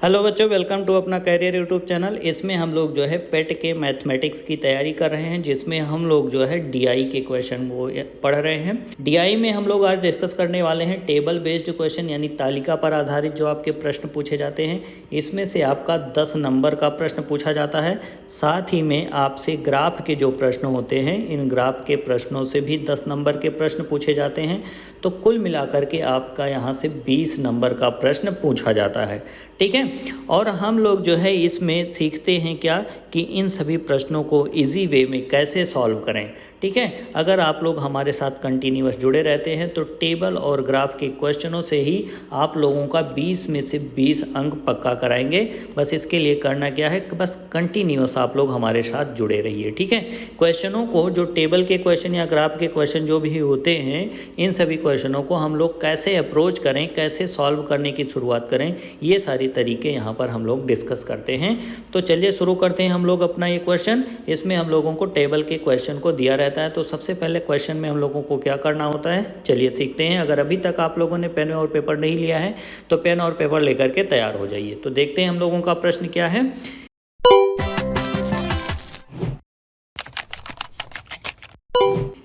Hello बच्चों, welcome to अपना career YouTube channel. इसमें हम लोग जो है पेट के मैथमेटिक्स की तैयारी कर रहे हैं, जिसमें हम लोग जो है डीआई के क्वेश्चन को पढ़ रहे हैं। डीआई में हम लोग आज डिस्कस करने वाले हैं टेबल बेस्ड क्वेश्चन, यानी तालिका पर आधारित जो आपके प्रश्न पूछे जाते हैं। इसमें से आपका 10 नंबर का प्रश्न पूछा जाता है। साथ ही में आपसे ग्राफ के जो प्रश्न होते हैं, इन ग्राफ के प्रश्नों से भी 10 नंबर के प्रश्न पूछे जाते हैं। तो कुल मिलाकर के आपका यहाँ से 20 नंबर का प्रश्न पूछा जाता है, ठीक है। और हम लोग जो है इसमें सीखते हैं क्या कि इन सभी प्रश्नों को इजी वे में कैसे सॉल्व करें, ठीक है। अगर आप लोग हमारे साथ कंटिन्यूअस जुड़े रहते हैं तो टेबल और ग्राफ के क्वेश्चनों से ही आप लोगों का 20 में से 20 अंक पक्का कराएंगे। बस इसके लिए करना क्या है, बस कंटिन्यूअस आप लोग हमारे साथ जुड़े रहिए, ठीक है। क्वेश्चनों को, जो टेबल के क्वेश्चन या ग्राफ के क्वेश्चन जो भी होते हैं, इन सभी क्वेश्चनों को हम लोग कैसे अप्रोच करें, कैसे सॉल्व करने की शुरुआत करें, ये सारी तरीके यहाँ पर हम लोग डिस्कस करते हैं। तो चलिए शुरू करते हैं हम लोग अपना ये क्वेश्चन। इसमें हम लोगों को टेबल के क्वेश्चन को दिया रहता है। तो सबसे पहले क्वेश्चन में हम लोगों को क्या करना होता है, चलिए सीखते हैं। अगर अभी तक आप लोगों ने पेन और पेपर नहीं लिया है तो पेन और पेपर लेकर के तैयार हो जाइए। तो देखते हैं हम लोगों का प्रश्न क्या है।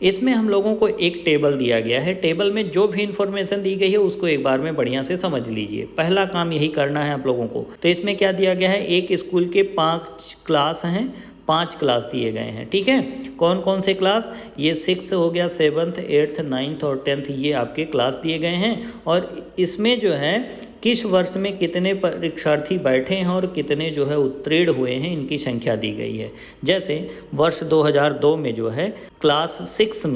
इसमें हम लोगों को एक टेबल दिया गया है। टेबल में जो भी इंफॉर्मेशन दी गई है उसको एक बार में बढ़िया से समझ लीजिए। पहला काम यही करना है आप लोगों को। तो इसमें क्या दिया गया है, एक स्कूल के 5 क्लास हैं, 5 क्लास दिए गए हैं, ठीक है। कौन कौन से क्लास, ये 6 हो गया, 7th 8th 9th और 10th, ये आपके क्लास दिए गए हैं। और इसमें जो है किस वर्ष में कितने परीक्षार्थी बैठे हैं और कितने जो है उत्तीर्ण हुए हैं, इनकी संख्या दी गई है। जैसे वर्ष 2002 में जो है क्लास 6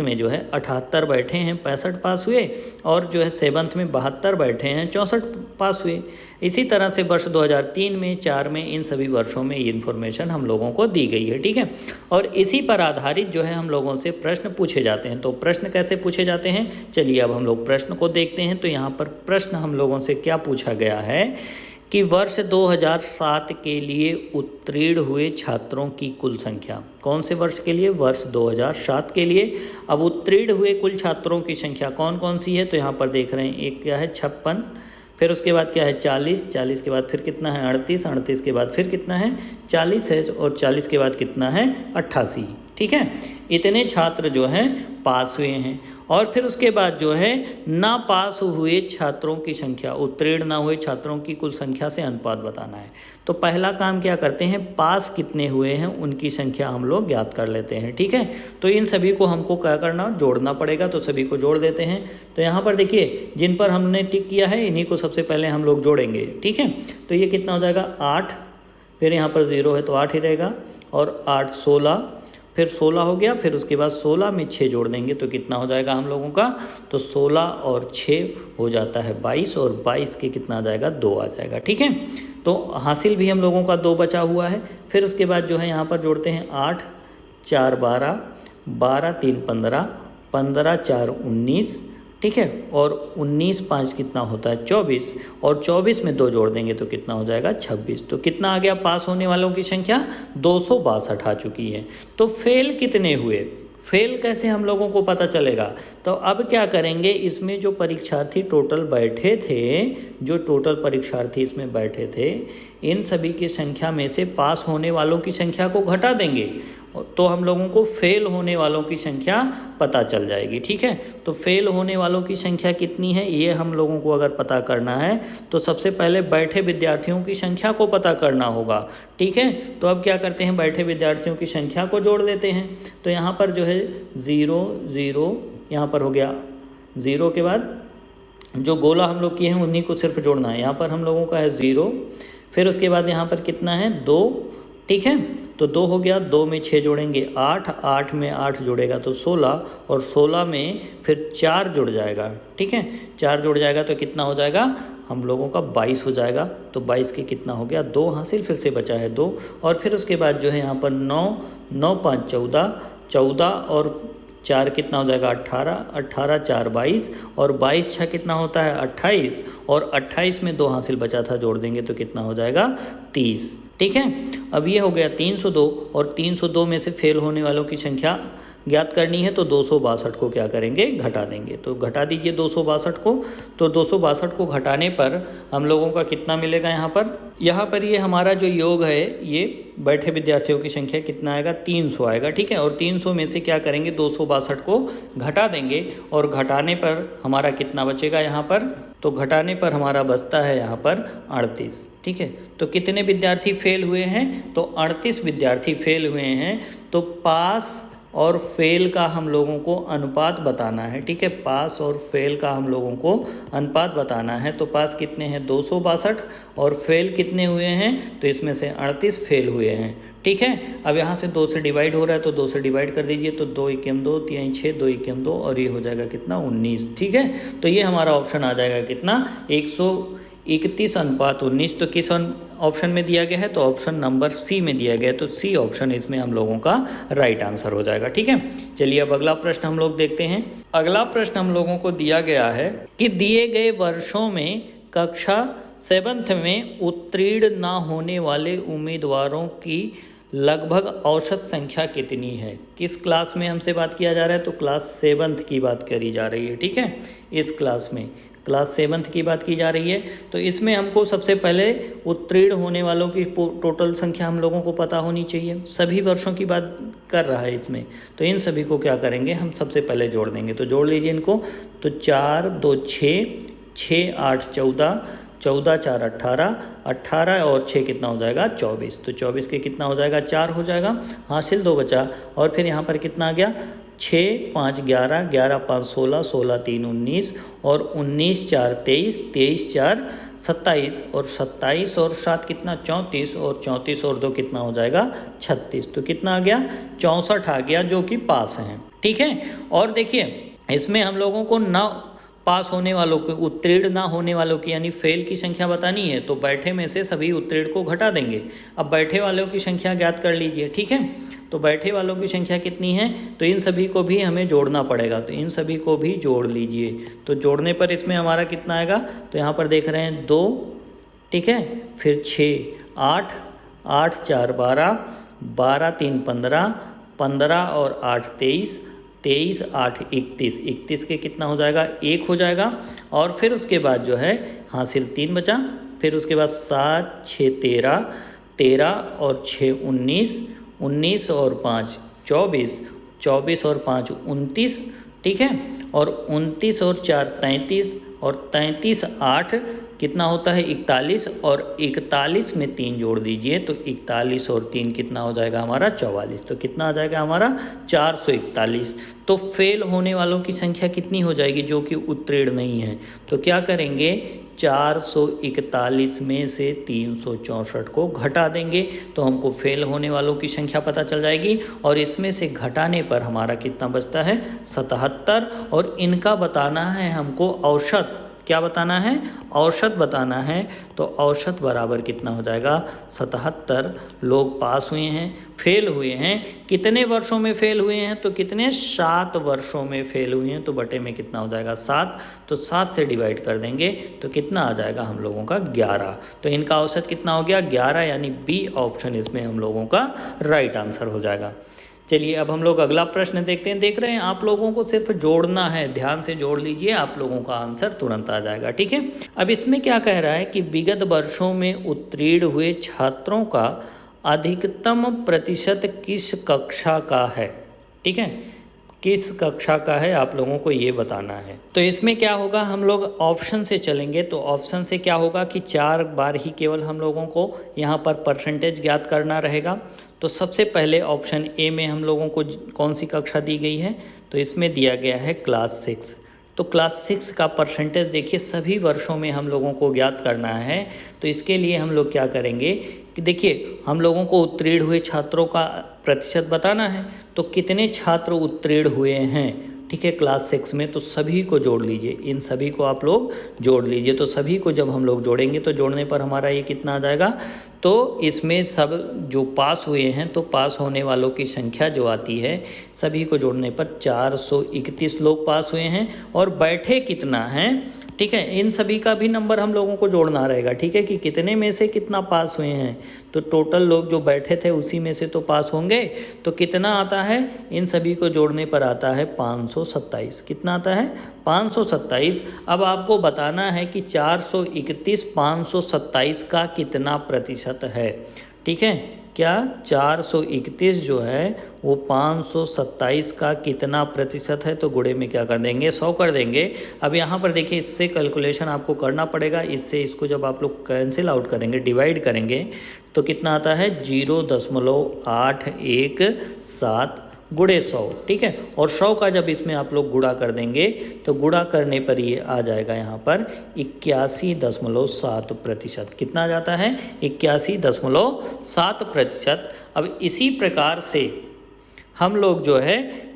में जो है 78 बैठे हैं, 65 पास हुए। और जो है 7th में 72 बैठे हैं, 64 पास हुए। इसी तरह से वर्ष 2003 में, 4 में, इन सभी वर्षों में ये इन्फॉर्मेशन हम लोगों को दी गई है, ठीक है। और इसी पर आधारित जो है हम लोगों से प्रश्न पूछे जाते हैं। तो प्रश्न कैसे पूछे जाते हैं, चलिए अब हम लोग प्रश्न को देखते हैं। तो यहाँ पर प्रश्न हम लोगों से क्या पूछा गया है कि वर्ष 2007 के लिए उत्तीर्ण हुए छात्रों की कुल संख्या। कौन से वर्ष के लिए, वर्ष 2007 के लिए। अब उत्तीर्ण हुए कुल छात्रों की संख्या कौन कौन सी है, तो यहाँ पर देख रहे हैं, एक क्या है 56, फिर उसके बाद क्या है 40, 40 के बाद फिर कितना है 38, 38 के बाद फिर कितना है 40 है, और 40 के बाद कितना है 88, ठीक है। इतने छात्र जो हैं पास हुए हैं। और फिर उसके बाद जो है ना पास हुए छात्रों की संख्या, उत्तीर्ण ना हुए छात्रों की कुल संख्या से अनुपात बताना है। तो पहला काम क्या करते हैं, पास कितने हुए हैं उनकी संख्या हम लोग ज्ञात कर लेते हैं, ठीक है। तो इन सभी को हमको क्या करना, जोड़ना पड़ेगा। तो सभी को जोड़ देते हैं। तो यहाँ पर देखिए, जिन पर हमने टिक किया है इन्हीं को सबसे पहले हम लोग जोड़ेंगे, ठीक है। तो ये कितना हो जाएगा 8, फिर यहाँ पर 0 है तो 8 ही रहेगा, और 8 16, फिर 16 हो गया। फिर उसके बाद 16 में 6 जोड़ देंगे तो कितना हो जाएगा हम लोगों का, तो 16 और 6 हो जाता है 22, और 22 के कितना आ जाएगा 2 आ जाएगा, ठीक है। तो हासिल भी हम लोगों का 2 बचा हुआ है। फिर उसके बाद जो है यहाँ पर जोड़ते हैं 8 4 12, 12 3 15, 15 4 19, ठीक है। और 19 5 कितना होता है 24, और 24 में 2 जोड़ देंगे तो कितना हो जाएगा 26। तो कितना आ गया, पास होने वालों की संख्या 262 आ चुकी है। तो फेल कितने हुए, फेल कैसे हम लोगों को पता चलेगा। तो अब क्या करेंगे, इसमें जो परीक्षार्थी टोटल बैठे थे, जो टोटल परीक्षार्थी इसमें बैठे थे, इन सभी की संख्या में से पास होने वालों की संख्या को घटा देंगे, तो हम लोगों को फेल होने वालों की संख्या पता चल जाएगी, ठीक है। तो फेल होने वालों की संख्या कितनी है, ये हम लोगों को अगर पता करना है तो सबसे पहले बैठे विद्यार्थियों की संख्या को पता करना होगा, ठीक है। तो अब क्या करते हैं, बैठे विद्यार्थियों की संख्या को जोड़ देते हैं। तो यहाँ पर जो है 0 0, यहाँ पर हो गया 0 के बाद जो गोला हम लोग किए हैं उन्हीं को सिर्फ जोड़ना है। यहाँ पर हम लोगों का है 0, फिर उसके बाद यहाँ पर कितना है 2, ठीक है। तो 2 हो गया, 2 में 6 जोड़ेंगे 8, 8 में 8 जोड़ेगा तो 16, और 16 में फिर 4 जुड़ जाएगा, ठीक है। 4 जुड़ जाएगा तो कितना हो जाएगा हम लोगों का 22 हो जाएगा। तो 22 के कितना हो गया 2 हासिल, फिर से बचा है 2। और फिर उसके बाद जो है यहाँ पर 9 9 5 14, 14 और 4 कितना हो जाएगा 18, 18 4 22, और 22 6 कितना होता है 28, और 28 में 2 हासिल बचा था, जोड़ देंगे तो कितना हो जाएगा 30, ठीक है। अब ये हो गया 302, और 302 में से फेल होने वालों की संख्या ज्ञात करनी है तो 262 को क्या करेंगे, घटा देंगे। तो घटा दीजिए 262 को। तो 262 को घटाने पर हम लोगों का कितना मिलेगा यहाँ पर ये हमारा जो योग है, ये बैठे विद्यार्थियों की संख्या कितना आएगा, 300 आएगा, ठीक है। और 300 में से क्या करेंगे, 262 को घटा देंगे और घटाने पर हमारा कितना बचेगा यहाँ पर, तो घटाने पर हमारा बचता है यहाँ पर 38, ठीक है। तो कितने विद्यार्थी फेल हुए हैं, तो 38 विद्यार्थी फेल हुए हैं। तो पास और फेल का हम लोगों को अनुपात बताना है, ठीक है। पास और फेल का हम लोगों को अनुपात बताना है। तो पास कितने हैं, 262, और फेल कितने हुए हैं, तो इसमें से 38 फेल हुए हैं, ठीक है। अब यहाँ से 2 से डिवाइड हो रहा है तो 2 से डिवाइड कर दीजिए। तो 2 एकम 2, 3 6, 2 एकम 2, और ये हो जाएगा कितना, 19, ठीक है। तो ये हमारा ऑप्शन आ जाएगा कितना, 131:19। तो किस ऑप्शन में दिया गया है, तो ऑप्शन नंबर सी में दिया गया है। तो सी ऑप्शन इसमें हम लोगों का राइट आंसर हो जाएगा, ठीक है। चलिए अब अगला प्रश्न हम लोग देखते हैं। अगला प्रश्न हम लोगों को दिया गया है कि दिए गए वर्षों में कक्षा 7th में उत्तीर्ण ना होने वाले उम्मीदवारों की लगभग औसत संख्या कितनी है। किस क्लास में हमसे बात किया जा रहा है, तो क्लास 7th की बात करी जा रही है, ठीक है। इस क्लास में क्लास 7th की बात की जा रही है। तो इसमें हमको सबसे पहले उत्तीर्ण होने वालों की टोटल संख्या हम लोगों को पता होनी चाहिए। सभी वर्षों की बात कर रहा है इसमें, तो इन सभी को क्या करेंगे, हम सबसे पहले जोड़ देंगे। तो जोड़ लीजिए इनको। तो 4 2 6, 6 8 14, 14 4 18, 18 और 6 कितना हो जाएगा, 24। तो 24 के कितना हो जाएगा, 4 हो जाएगा, हासिल 2 बचा। और फिर यहाँ पर कितना आ गया, 6 5 11, 11 5 16, 16 3 19, और 19 4 23, 23 4 27, और 27 और 7 कितना, 34, और 34 और 2 कितना हो जाएगा, 36। तो कितना आ गया, 64 आ गया, जो कि पास हैं, ठीक है। और देखिए इसमें हम लोगों को ना पास होने वालों को, उत्तीर्ण ना होने वालों की यानी फेल की संख्या बतानी है। तो बैठे में से सभी उत्तीर्ण को घटा देंगे। अब बैठे वालों की संख्या ज्ञात कर लीजिए, ठीक है। तो बैठे वालों की संख्या कितनी है, तो इन सभी को भी हमें जोड़ना पड़ेगा। तो इन सभी को भी जोड़ लीजिए। तो जोड़ने पर इसमें हमारा कितना आएगा, तो यहाँ पर देख रहे हैं 2, ठीक है, फिर 6 8, 8 4 12, 12 3 15, 15 और 8 23, 23 8 31, 31 के कितना हो जाएगा, 1 हो जाएगा। और फिर उसके बाद जो है हासिल 3 बचा। फिर उसके बाद 7 6 13, 13 और 6 19, 19 और 5 24, 24 और 5 29, ठीक है। और 29 और 4 33, और 33 8 कितना होता है, 41, और 41 में 3 जोड़ दीजिए। तो 41 और 3 कितना हो जाएगा हमारा, 44। तो कितना आ जाएगा हमारा, 441। तो फेल होने वालों की संख्या कितनी हो जाएगी, जो कि उत्तीर्ण नहीं है। तो क्या करेंगे, 441 में से 364 को घटा देंगे। तो हमको फेल होने वालों की संख्या पता चल जाएगी। और इसमें से घटाने पर हमारा कितना बचता है, 77। और इनका बताना है हमको औसत, क्या बताना है, औसत बताना है। तो औसत बराबर कितना हो जाएगा, 77 लोग पास हुए हैं। फेल हुए हैं कितने वर्षों में फेल हुए हैं, तो कितने, 7 वर्षों में फेल हुए हैं। तो बटे में कितना हो जाएगा, 7। तो 7 से डिवाइड कर देंगे तो कितना आ जाएगा हम लोगों का, 11। तो इनका औसत कितना हो गया, 11, यानी बी ऑप्शन इसमें हम लोगों का राइट आंसर हो जाएगा। चलिए अब हम लोग अगला प्रश्न देखते हैं। देख रहे हैं आप लोगों को सिर्फ जोड़ना है, ध्यान से जोड़ लीजिए, आप लोगों का आंसर तुरंत आ जाएगा, ठीक है। अब इसमें क्या कह रहा है कि विगत वर्षों में उत्तीर्ण हुए छात्रों का अधिकतम प्रतिशत किस कक्षा का है, ठीक है, किस कक्षा का है, आप लोगों को ये बताना है। तो इसमें क्या होगा, हम लोग ऑप्शन से चलेंगे। तो ऑप्शन से क्या होगा कि 4 बार ही केवल हम लोगों को यहाँ पर परसेंटेज ज्ञात करना रहेगा। तो सबसे पहले ऑप्शन ए में हम लोगों को कौन सी कक्षा दी गई है, तो इसमें दिया गया है क्लास 6। तो क्लास 6 का परसेंटेज देखिए सभी वर्षों में हम लोगों को ज्ञात करना है। तो इसके लिए हम लोग क्या करेंगे कि देखिए हम लोगों को उत्तीर्ण हुए छात्रों का प्रतिशत बताना है। तो कितने छात्र उत्तीर्ण हुए हैं, ठीक है, क्लास 6 में। तो सभी को जोड़ लीजिए, इन सभी को आप लोग जोड़ लीजिए। तो सभी को जब हम लोग जोड़ेंगे तो जोड़ने पर हमारा ये कितना आ जाएगा, तो इसमें सब जो पास हुए हैं, तो पास होने वालों की संख्या जो आती है सभी को जोड़ने पर 431 लोग पास हुए हैं। और बैठे कितना हैं, ठीक है। इन सभी का भी नंबर हम लोगों को जोड़ना रहेगा, ठीक है, कि कितने में से कितना पास हुए हैं। तो टोटल लोग जो बैठे थे उसी में से तो पास होंगे, तो कितना आता है, इन सभी को जोड़ने पर आता है 527। कितना आता है, 527। अब आपको बताना है कि 431 527 का कितना प्रतिशत है, ठीक है। क्या 431 जो है वो 527 का कितना प्रतिशत है, तो गुणे में क्या कर देंगे, 100 कर देंगे। अब यहाँ पर देखिए इससे कैलकुलेशन आपको करना पड़ेगा, इससे इसको जब आप लोग कैंसिल आउट करेंगे, डिवाइड करेंगे, तो कितना आता है 0.817 गुणे 100, ठीक है। और 100 का जब इसमें आप लोग गुणा कर देंगे तो गुणा करने पर ये आ जाएगा यहाँ पर 81.7%। कितना आ जाता है, 81.7%। अब इसी प्रकार से हम लोग जो है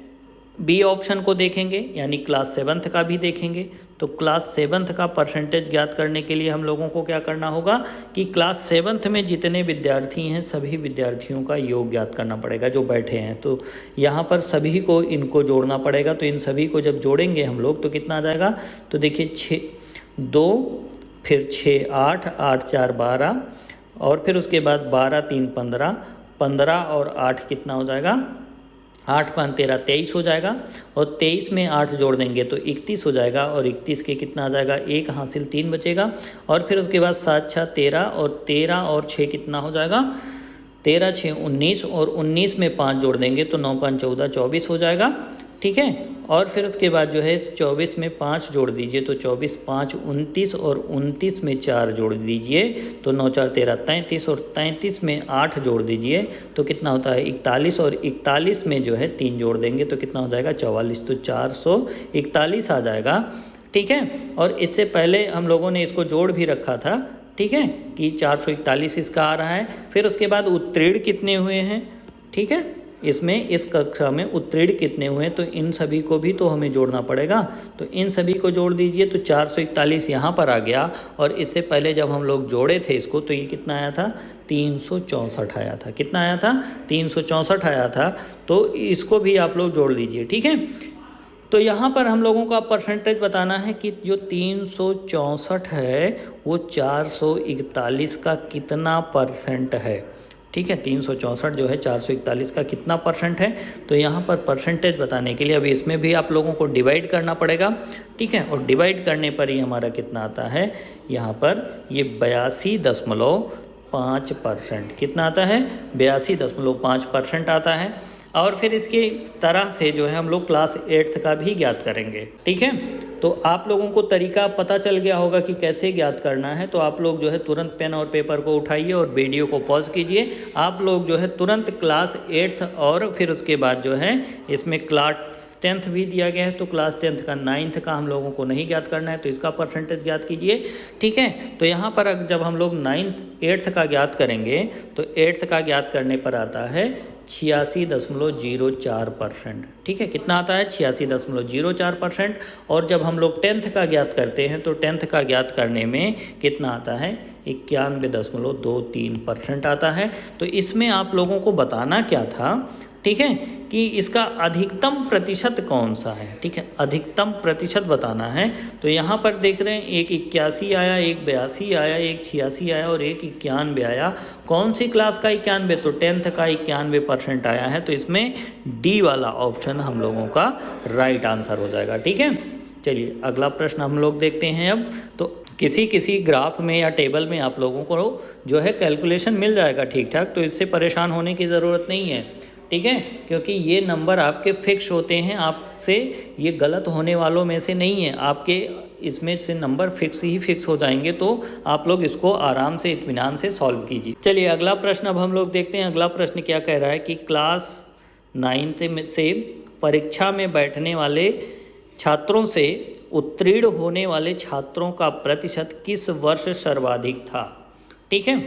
बी ऑप्शन को देखेंगे, यानी क्लास 7th का भी देखेंगे। तो क्लास 7th का परसेंटेज ज्ञात करने के लिए हम लोगों को क्या करना होगा कि क्लास 7th में जितने विद्यार्थी हैं सभी विद्यार्थियों का योग ज्ञात करना पड़ेगा जो बैठे हैं। तो यहाँ पर सभी को इनको जोड़ना पड़ेगा। तो इन सभी को जब जोड़ेंगे हम लोग तो कितना आ जाएगा, तो देखिए 2 फिर 6 8 8 4 12 और फिर उसके बाद 12 3 15 15 और 8 कितना हो जाएगा, 8 5 13 23 हो जाएगा। और 23 में 8 जोड़ देंगे तो 31 हो जाएगा। और 31 के कितना आ जाएगा, 1 हासिल 3 बचेगा। और फिर उसके बाद 7 6 13 और 13 और 6 कितना हो जाएगा, 13 6 19 और 19 में 5 जोड़ देंगे तो 9 5 14 24 हो जाएगा, ठीक है। और फिर उसके बाद जो है 24 में 5 जोड़ दीजिए तो 24 5 29 और 29 में 4 जोड़ दीजिए तो 9 4 13 33 और 33 में 8 जोड़ दीजिए तो कितना होता है 41 और 41 में जो है 3 जोड़ देंगे तो कितना हो जाएगा 44। तो 441 आ जाएगा, ठीक है। और इससे पहले हम लोगों ने इसको जोड़ भी रखा था, ठीक है, कि 441 इसका आ रहा है। फिर उसके बाद उत्तीर्ण कितने हुए हैं, ठीक है, इसमें इस कक्षा में उत्तीर्ण कितने हुए, तो इन सभी को भी तो हमें जोड़ना पड़ेगा। तो इन सभी को जोड़ दीजिए तो 441 यहाँ पर आ गया। और इससे पहले जब हम लोग जोड़े थे इसको तो ये कितना आया था, 364 आया था। कितना आया था, 364 आया था। तो इसको भी आप लोग जोड़ लीजिए, ठीक है। तो यहाँ पर हम लोगों का परसेंटेज बताना है कि जो 364 है वो 441 का कितना परसेंट है, ठीक है। 364 जो है 441 का कितना परसेंट है। तो यहाँ पर परसेंटेज बताने के लिए अभी इसमें भी आप लोगों को डिवाइड करना पड़ेगा, ठीक है। और डिवाइड करने पर ही हमारा कितना आता है, यहाँ पर ये 82.5%। कितना आता है, 82.5% आता है। और फिर इसके तरह से जो है हम लोग क्लास 8th का भी ज्ञात करेंगे, ठीक है। तो आप लोगों को तरीका पता चल गया होगा कि कैसे ज्ञात करना है। तो आप लोग जो है तुरंत पेन और पेपर को उठाइए और वीडियो को पॉज कीजिए। आप लोग जो है तुरंत क्लास 8th और फिर उसके बाद जो है इसमें क्लास 10th भी दिया गया है तो क्लास 10th का 9th का हम लोगों को नहीं ज्ञात करना है तो इसका परसेंटेज ज्ञात कीजिए, ठीक है। तो यहाँ पर जब हम लोग 8th का ज्ञात करेंगे तो 8th का ज्ञात करने पर आता है 86.04%, ठीक है। कितना आता है, 86.04%। और जब हम लोग 10th का ज्ञात करते हैं तो 10th का ज्ञात करने में कितना आता है, 91.23% आता है। तो इसमें आप लोगों को बताना क्या था, ठीक है, कि इसका अधिकतम प्रतिशत कौन सा है, ठीक है, अधिकतम प्रतिशत बताना है। तो यहाँ पर देख रहे हैं एक 81 आया, एक 82 आया, एक 86 आया और एक 91 आया। कौन सी क्लास का 91, तो 10th का 91% आया है। तो इसमें डी वाला ऑप्शन हम लोगों का राइट आंसर हो जाएगा, ठीक है। चलिए अगला प्रश्न हम लोग देखते हैं अब। तो किसी ग्राफ में या टेबल में आप लोगों को जो है कैलकुलेशन मिल जाएगा ठीक ठाक, तो इससे परेशान होने की ज़रूरत नहीं है, ठीक है, क्योंकि ये नंबर आपके फिक्स होते हैं, आपसे ये गलत होने वालों में से नहीं है, आपके इसमें से नंबर फिक्स हो जाएंगे। तो आप लोग इसको आराम से इत्मीनान से सॉल्व कीजिए। चलिए अगला प्रश्न अब हम लोग देखते हैं। अगला प्रश्न क्या कह रहा है कि क्लास 9th में से परीक्षा में बैठने वाले छात्रों से उत्तीर्ण होने वाले छात्रों का प्रतिशत किस वर्ष सर्वाधिक था, ठीक है,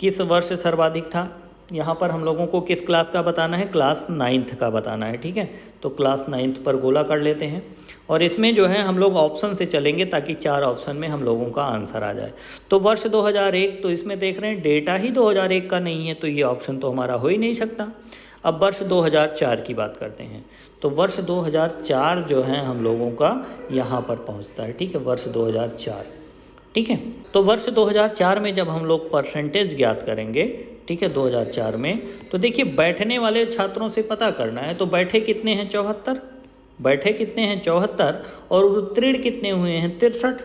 किस वर्ष सर्वाधिक था। यहाँ पर हम लोगों को किस क्लास का बताना है, क्लास 9th का बताना है, ठीक है। तो क्लास 9th पर गोला कर लेते हैं और इसमें जो है हम लोग ऑप्शन से चलेंगे ताकि 4 ऑप्शन में हम लोगों का आंसर आ जाए। तो वर्ष 2001, तो इसमें देख रहे हैं डेटा ही 2001 का नहीं है तो ये ऑप्शन तो हमारा हो ही नहीं सकता। अब वर्ष 2004 की बात करते हैं। तो वर्ष 2004 जो है हम लोगों का यहाँ पर पहुँचता है, ठीक है, वर्ष 2004, ठीक है। तो वर्ष 2004 में जब हम लोग परसेंटेज ज्ञात करेंगे, ठीक है, 2004 में, तो देखिए बैठने वाले छात्रों से पता करना है। तो बैठे कितने हैं 74, बैठे कितने हैं 74, और उत्तीर्ण कितने हुए हैं 63,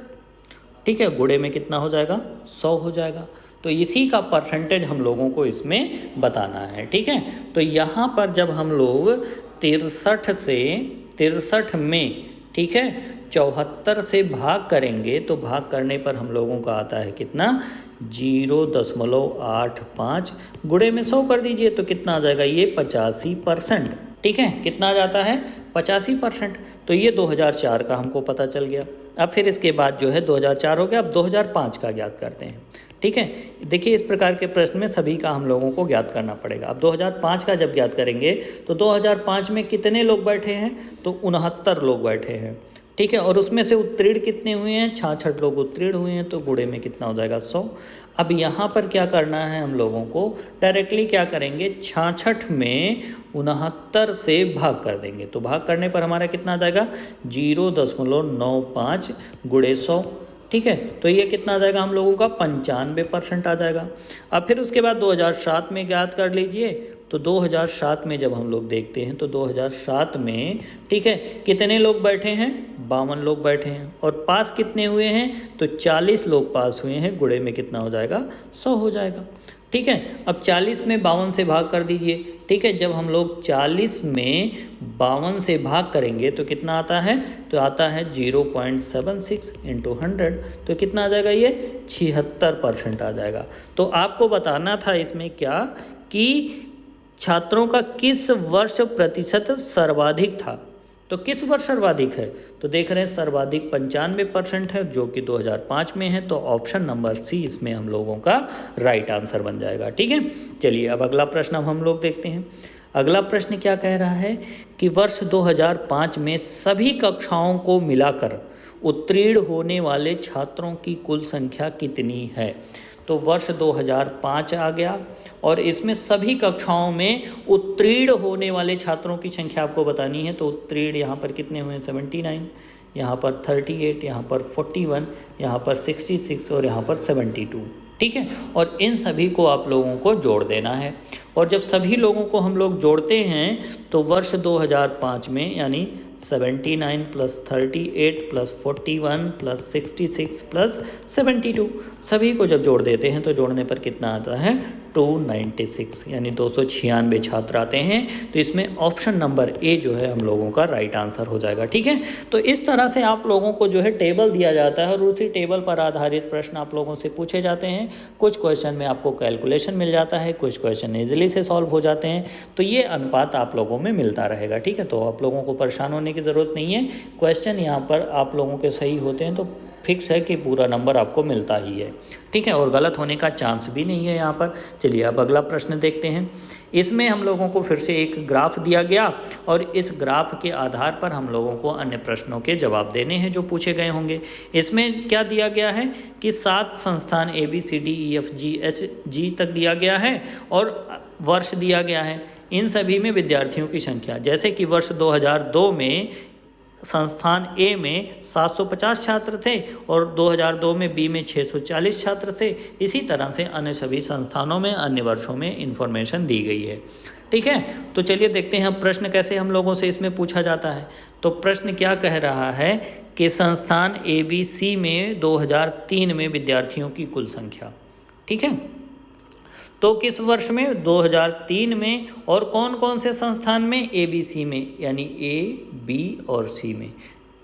ठीक है, गुणे में कितना हो जाएगा 100 हो जाएगा। तो इसी का परसेंटेज हम लोगों को इसमें बताना है, ठीक है। तो यहाँ पर जब हम लोग 63 में, ठीक है, 74 से भाग करेंगे तो भाग करने पर हम लोगों का आता है कितना 0.85, गुणे में 100 कर दीजिए तो कितना आ जाएगा ये 85%, ठीक है, कितना आ जाता है 85%। तो ये 2004 का हमको पता चल गया। अब फिर इसके बाद जो है 2004 हो गया, अब 2005 का ज्ञात करते हैं, ठीक है। देखिए इस प्रकार के प्रश्न में सभी का हम लोगों को ज्ञात करना पड़ेगा। अब 2005 का जब ज्ञात करेंगे तो 2005 में कितने लोग बैठे हैं, तो 69 लोग बैठे हैं, ठीक है, और उसमें से उत्तीर्ण कितने हुए हैं 66 लोग उत्तीर्ण हुए हैं, तो गुणे में कितना हो जाएगा 100। अब यहाँ पर क्या करना है हम लोगों को, डायरेक्टली क्या करेंगे 66 में 69 से भाग कर देंगे। तो भाग करने पर हमारा कितना आ जाएगा 0.95 गुणे 100, ठीक है। तो ये कितना आ जाएगा हम लोगों का 95% आ जाएगा। अब फिर उसके बाद 2007 में ज्ञात कर लीजिए। तो 2007 में जब हम लोग देखते हैं तो 2007 में, ठीक है, कितने लोग बैठे हैं 52 लोग बैठे हैं, और पास कितने हुए हैं तो 40 लोग पास हुए हैं, गुणे में कितना हो जाएगा 100 हो जाएगा, ठीक है। अब 40 में 52 से भाग कर दीजिए, ठीक है। जब हम लोग 40 में 52 से भाग करेंगे तो कितना आता है, तो आता है 0.76 इंटू 100, तो कितना आ जाएगा ये 76% आ जाएगा। तो आपको बताना था इसमें क्या कि छात्रों का किस वर्ष प्रतिशत सर्वाधिक था। तो किस वर्ष सर्वाधिक है, तो देख रहे हैं सर्वाधिक 95% है, जो कि 2005 में है। तो ऑप्शन नंबर सी इसमें हम लोगों का राइट आंसर बन जाएगा, ठीक है। चलिए अब अगला प्रश्न अब हम लोग देखते हैं। अगला प्रश्न क्या कह रहा है कि वर्ष 2005 में सभी कक्षाओं को मिलाकर उत्तीर्ण होने वाले छात्रों की कुल संख्या कितनी है। तो वर्ष 2005 आ गया और इसमें सभी कक्षाओं में उत्तीर्ण होने वाले छात्रों की संख्या आपको बतानी है। तो उत्तीर्ण यहाँ पर कितने हुए 79, यहाँ पर 38, यहाँ पर 41, यहाँ पर 66 और यहाँ पर 72, ठीक है। और इन सभी को आप लोगों को जोड़ देना है। और जब सभी लोगों को हम लोग जोड़ते हैं तो वर्ष 2005 में यानी 79 प्लस 38 प्लस 41 प्लस 66 प्लस 72 सभी को जब जोड़ देते हैं तो जोड़ने पर कितना आता है 296, यानी 296 छात्र आते हैं। तो इसमें ऑप्शन नंबर ए जो है हम लोगों का राइट आंसर हो जाएगा, ठीक है। तो इस तरह से आप लोगों को जो है टेबल दिया जाता है और उसी टेबल पर आधारित प्रश्न आप लोगों से पूछे जाते हैं। कुछ क्वेश्चन में आपको कैलकुलेशन मिल जाता है, कुछ क्वेश्चन ईजिली से सॉल्व हो जाते हैं। तो ये अनुपात आप लोगों में मिलता रहेगा, ठीक है। तो आप लोगों को परेशान होने की ज़रूरत नहीं है। क्वेश्चन यहाँ पर आप लोगों के सही होते हैं तो फिक्स है कि पूरा नंबर आपको मिलता ही है, ठीक है, और गलत होने का चांस भी नहीं है यहाँ पर। चलिए अब अगला प्रश्न देखते हैं। इसमें हम लोगों को फिर से एक ग्राफ दिया गया और इस ग्राफ के आधार पर हम लोगों को अन्य प्रश्नों के जवाब देने हैं जो पूछे गए होंगे। इसमें क्या दिया गया है कि 7 संस्थान ABCDEFGHG तक दिया गया है और वर्ष दिया गया है। इन सभी में विद्यार्थियों की संख्या, जैसे कि वर्ष 2002 में संस्थान ए में 750 छात्र थे और 2002 में बी में 640 छात्र थे। इसी तरह से अन्य सभी संस्थानों में अन्य वर्षों में इन्फॉर्मेशन दी गई है, ठीक है। तो चलिए देखते हैं अब प्रश्न कैसे हम लोगों से इसमें पूछा जाता है। तो प्रश्न क्या कह रहा है कि संस्थान ABC में 2003 में विद्यार्थियों की कुल संख्या, ठीक है। तो किस वर्ष में 2003 में, और कौन कौन से संस्थान में ABC में, यानी A, B और C में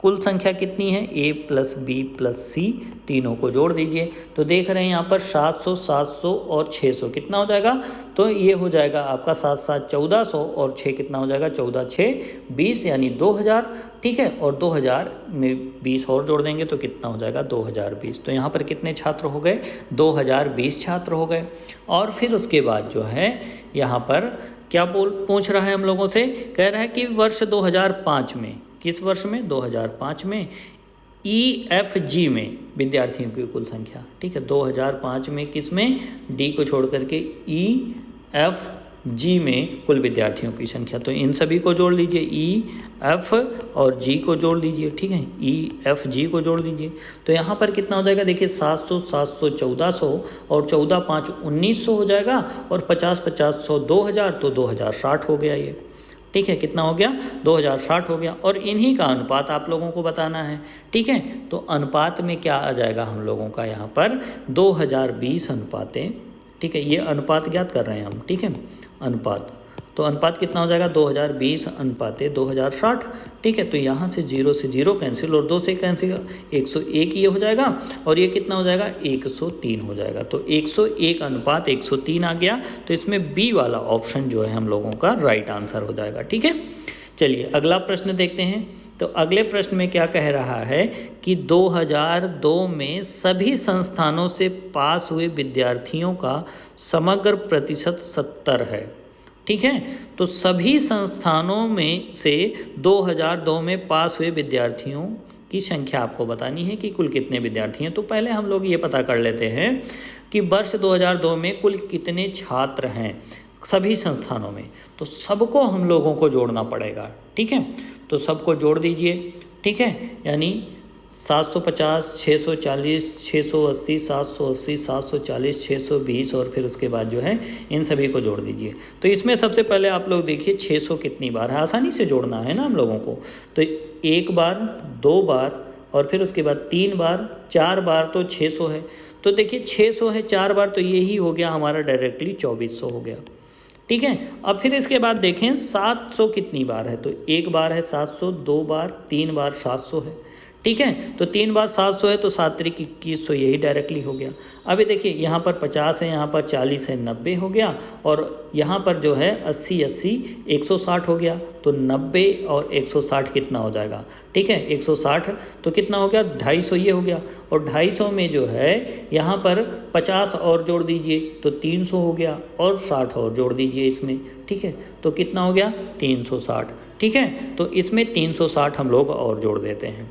कुल संख्या कितनी है A plus B plus C, तीनों को जोड़ दीजिए। तो देख रहे हैं यहाँ पर 700, 700 और 600 कितना हो जाएगा, तो ये हो जाएगा आपका 7 7 1400 और 6 कितना हो जाएगा 14 6 20, यानी 2000, ठीक है। और 2000 में 20 और जोड़ देंगे तो कितना हो जाएगा 2020। तो यहाँ पर कितने छात्र हो गए 2020 छात्र हो गए। और फिर उसके बाद जो है यहाँ पर क्या पूछ रहा है हम लोगों से, कह रहा है कि वर्ष 2005 में, किस वर्ष में 2005 में EFG में विद्यार्थियों की कुल संख्या, ठीक है। 2005 में किस में, D को छोड़ करके EFG जी में कुल विद्यार्थियों की संख्या। तो इन सभी को जोड़ लीजिए, ई एफ और जी को जोड़ लीजिए, ठीक है, ई एफ जी को जोड़ लीजिए। तो यहाँ पर कितना हो जाएगा, देखिए 700 700 1400 और 14 5 1900 हो जाएगा, और 50 50 100 2000, तो 2060 हो गया ये, ठीक है। कितना हो गया, 2060 हो गया। और इन्हीं का अनुपात आप लोगों को बताना है, ठीक है। तो अनुपात में क्या आ जाएगा हम लोगों का यहाँ पर 2020 अनुपातें, ठीक है, ये अनुपात ज्ञात कर रहे हैं हम, ठीक है, अनुपात। तो अनुपात कितना हो जाएगा, 2020 अनुपाते 2060, ठीक है। तो यहाँ से 0 से 0 कैंसिल और 2 से कैंसिल, 101 ये हो जाएगा, और ये कितना हो जाएगा, 103 हो जाएगा। तो 101 अनुपात 103 आ गया। तो इसमें बी वाला ऑप्शन जो है हम लोगों का राइट आंसर हो जाएगा, ठीक है। चलिए अगला प्रश्न देखते हैं। तो अगले प्रश्न में क्या कह रहा है कि 2002 में सभी संस्थानों से पास हुए विद्यार्थियों का समग्र प्रतिशत 70 है, ठीक है। तो सभी संस्थानों में से 2002 में पास हुए विद्यार्थियों की संख्या आपको बतानी है कि कुल कितने विद्यार्थी हैं। तो पहले हम लोग ये पता कर लेते हैं कि वर्ष 2002 में कुल कितने छात्र हैं सभी संस्थानों में। तो सबको हम लोगों को जोड़ना पड़ेगा, ठीक है। तो सबको जोड़ दीजिए, ठीक है, यानी 750 640 680 780 740 620 और फिर उसके बाद जो है इन सभी को जोड़ दीजिए। तो इसमें सबसे पहले आप लोग देखिए 600 कितनी बार है, आसानी से जोड़ना है ना हम लोगों को। तो एक बार, दो बार, और फिर उसके बाद 3 बार, 4 बार, तो 600 है। तो देखिए 600 है 4 बार, तो यही हो गया हमारा डायरेक्टली 2400 हो गया, ठीक है। अब फिर इसके बाद देखें 700 कितनी बार है, तो एक बार है 700, 2 बार, 3 बार 700 है, ठीक है। तो 3 बार 700 है, तो 7 3 2100, यही डायरेक्टली हो गया। अभी देखिए यहाँ पर 50 है, यहाँ पर 40 है, 90 हो गया, और यहाँ पर जो है 80 80 160 हो गया। तो 90 और 160 कितना हो जाएगा, ठीक है, 160। तो कितना हो गया, 250 ये हो गया। और 250 में जो है यहाँ पर 50 और जोड़ दीजिए, तो 300 हो गया, और 60 और जोड़ दीजिए इसमें, ठीक है। तो कितना हो गया, 360, ठीक है। तो इसमें 360 हम लोग और जोड़ देते हैं,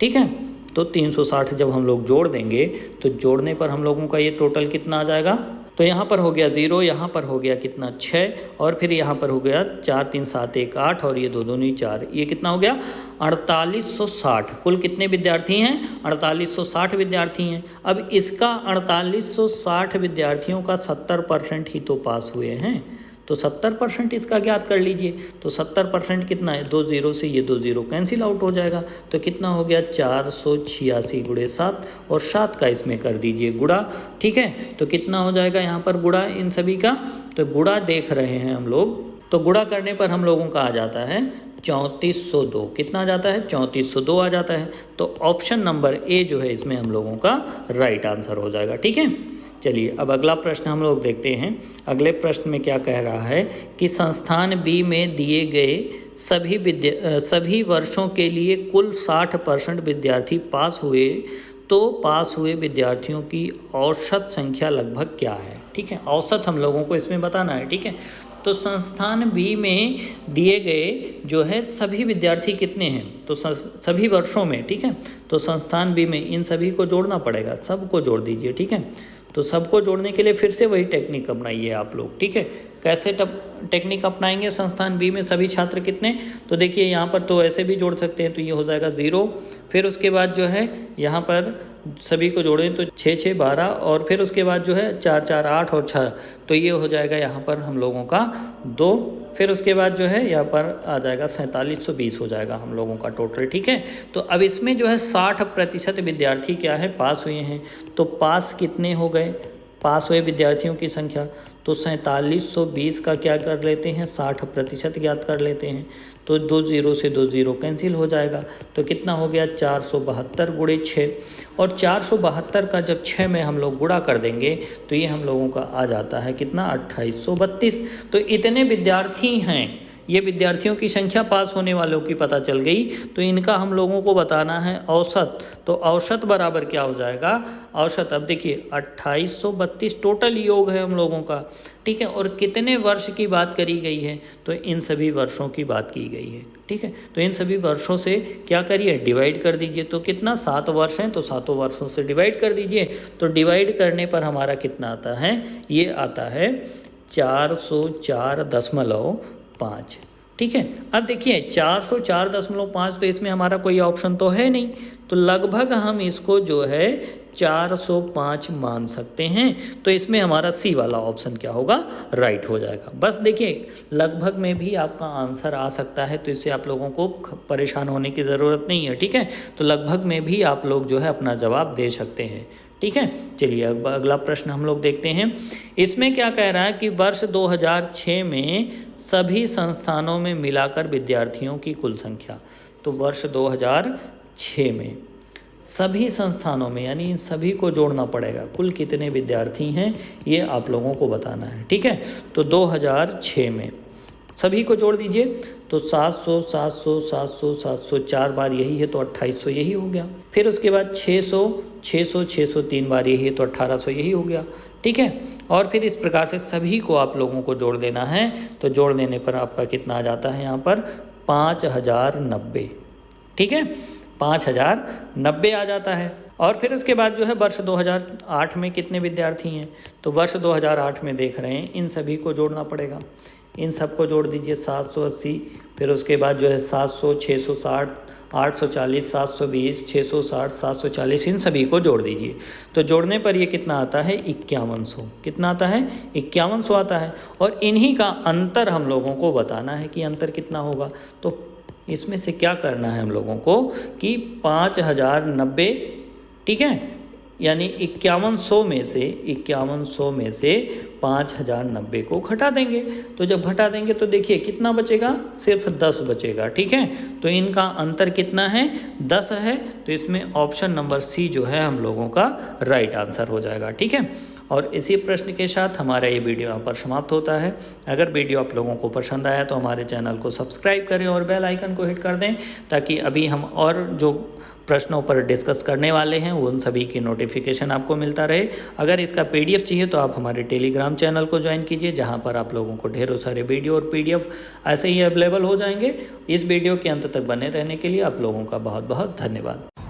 ठीक है। तो 360 जब हम लोग जोड़ देंगे तो जोड़ने पर हम लोगों का ये टोटल कितना आ जाएगा, तो यहाँ पर हो गया 0, यहाँ पर हो गया कितना 6, और फिर यहाँ पर हो गया 4 3 7 1 8, और ये 2 2 नहीं 4, ये कितना हो गया 4860। कुल कितने विद्यार्थी हैं, 4860 विद्यार्थी हैं। अब इसका 4860 विद्यार्थियों का 70% ही तो पास हुए हैं, तो 70% इसका ज्ञात कर लीजिए। तो 70% कितना है, 2 0 से ये 2 0 कैंसिल आउट हो जाएगा। तो कितना हो गया 486 गुणे 7, और 7 का इसमें कर दीजिए गुणा, ठीक है। तो कितना हो जाएगा यहाँ पर गुणा इन सभी का, तो गुणा देख रहे हैं हम लोग, तो गुणा करने पर हम लोगों का आ जाता है 3402। कितना आ जाता है, 3402 आ जाता है। तो ऑप्शन नंबर ए जो है इसमें हम लोगों का राइट आंसर हो जाएगा, ठीक है। चलिए अब अगला प्रश्न हम लोग देखते हैं। अगले प्रश्न में क्या कह रहा है कि संस्थान बी में दिए गए सभी वर्षों के लिए कुल 60% विद्यार्थी पास हुए, तो पास हुए विद्यार्थियों की औसत संख्या लगभग क्या है, ठीक है। औसत हम लोगों को इसमें बताना है, ठीक है। तो संस्थान बी में दिए गए जो है सभी विद्यार्थी कितने हैं, तो सभी वर्षों में, ठीक है। तो संस्थान बी में इन सभी को जोड़ना पड़ेगा, सबको जोड़ दीजिए, ठीक है। तो सबको जोड़ने के लिए फिर से वही टेक्निक अपनाइए आप लोग, ठीक है। कैसे टेक्निक अपनाएंगे, संस्थान बी में सभी छात्र कितने, तो देखिए यहाँ पर तो ऐसे भी जोड़ सकते हैं, तो ये हो जाएगा 0। फिर उसके बाद जो है यहाँ पर सभी को जोड़ें तो 6 6 12, और फिर उसके बाद जो है 4 4 8 और 6, तो ये हो जाएगा यहाँ पर हम लोगों का 2। फिर उसके बाद जो है यहाँ पर आ जाएगा 4720 हो जाएगा हम लोगों का टोटल, ठीक है। तो अब इसमें जो है 60% विद्यार्थी क्या है पास हुए हैं, तो पास कितने हो गए, पास हुए विद्यार्थियों की संख्या, तो 4720 का क्या कर लेते हैं 60% ज्ञात कर लेते हैं। तो 2 0 से 2 0 कैंसिल हो जाएगा। तो कितना हो गया 472 गुणे 6, और 472 का जब 6 में हम लोग गुणा कर देंगे तो ये हम लोगों का आ जाता है कितना 2832। तो इतने विद्यार्थी हैं, ये विद्यार्थियों की संख्या पास होने वालों की पता चल गई। तो इनका हम लोगों को बताना है औसत। तो औसत बराबर क्या हो जाएगा, औसत अब देखिए 2832 टोटल योग है हम लोगों का, ठीक है। और कितने वर्ष की बात करी गई है, तो इन सभी वर्षों की बात की गई है, ठीक है। तो इन सभी वर्षों से क्या करिए डिवाइड कर दीजिए। तो कितना 7 वर्ष हैं, तो 7 वर्षों से डिवाइड कर दीजिए। तो डिवाइड करने पर हमारा कितना आता है, ये आता है 404.5। ठीक है, अब देखिए 404.5 तो इसमें हमारा कोई ऑप्शन तो है नहीं, तो लगभग हम इसको जो है 405 मान सकते हैं। तो इसमें हमारा सी वाला ऑप्शन क्या होगा, राइट हो जाएगा। बस देखिए लगभग में भी आपका आंसर आ सकता है, तो इससे आप लोगों को परेशान होने की ज़रूरत नहीं है। ठीक है, तो लगभग में भी आप लोग जो है अपना जवाब दे सकते हैं। ठीक है, चलिए अगला प्रश्न हम लोग देखते हैं। इसमें क्या कह रहा है कि वर्ष 2006 में सभी संस्थानों में मिलाकर विद्यार्थियों की कुल संख्या। तो वर्ष 2006 में सभी संस्थानों में, यानी इन सभी को जोड़ना पड़ेगा, कुल कितने विद्यार्थी हैं ये आप लोगों को बताना है। ठीक है, तो 2006 में सभी को जोड़ दीजिए, तो 700 700 700 700 4 बार यही है तो 2800 यही हो गया। फिर उसके बाद 600 600 600 3 बार यही है तो 1800 यही हो गया। ठीक है, और फिर इस प्रकार से सभी को आप लोगों को जोड़ देना है। तो जोड़ देने पर आपका कितना आ जाता है यहाँ पर 5090। ठीक है, 5090 आ जाता है। और फिर उसके बाद जो है वर्ष 2008 में कितने विद्यार्थी हैं, तो वर्ष 2008 में देख रहे हैं इन सभी को जोड़ना पड़ेगा। इन सब को जोड़ दीजिए 780, फिर उसके बाद जो है 700 660 840 720 660 740, इन सभी को जोड़ दीजिए। तो जोड़ने पर ये कितना आता है 5100। कितना आता है 5100 आता है। और इन्हीं का अंतर हम लोगों को बताना है कि अंतर कितना होगा। तो इसमें से क्या करना है हम लोगों को कि 5090, ठीक है, यानी 5100 में से 5090 को घटा देंगे। तो जब घटा देंगे तो देखिए कितना बचेगा, सिर्फ 10 बचेगा। ठीक है, तो इनका अंतर कितना है 10 है। तो इसमें ऑप्शन नंबर सी जो है हम लोगों का राइट आंसर हो जाएगा। ठीक है, और इसी प्रश्न के साथ हमारा ये वीडियो यहाँ पर समाप्त होता है। अगर वीडियो आप लोगों को पसंद आया तो हमारे चैनल को सब्सक्राइब करें और बेल आइकन को हिट कर दें, ताकि अभी हम और जो प्रश्नों पर डिस्कस करने वाले हैं उन सभी की नोटिफिकेशन आपको मिलता रहे। अगर इसका पीडीएफ चाहिए तो आप हमारे टेलीग्राम चैनल को ज्वाइन कीजिए, जहां पर आप लोगों को ढेरों सारे वीडियो और पीडीएफ ऐसे ही अवेलेबल हो जाएंगे। इस वीडियो के अंत तक बने रहने के लिए आप लोगों का बहुत बहुत धन्यवाद।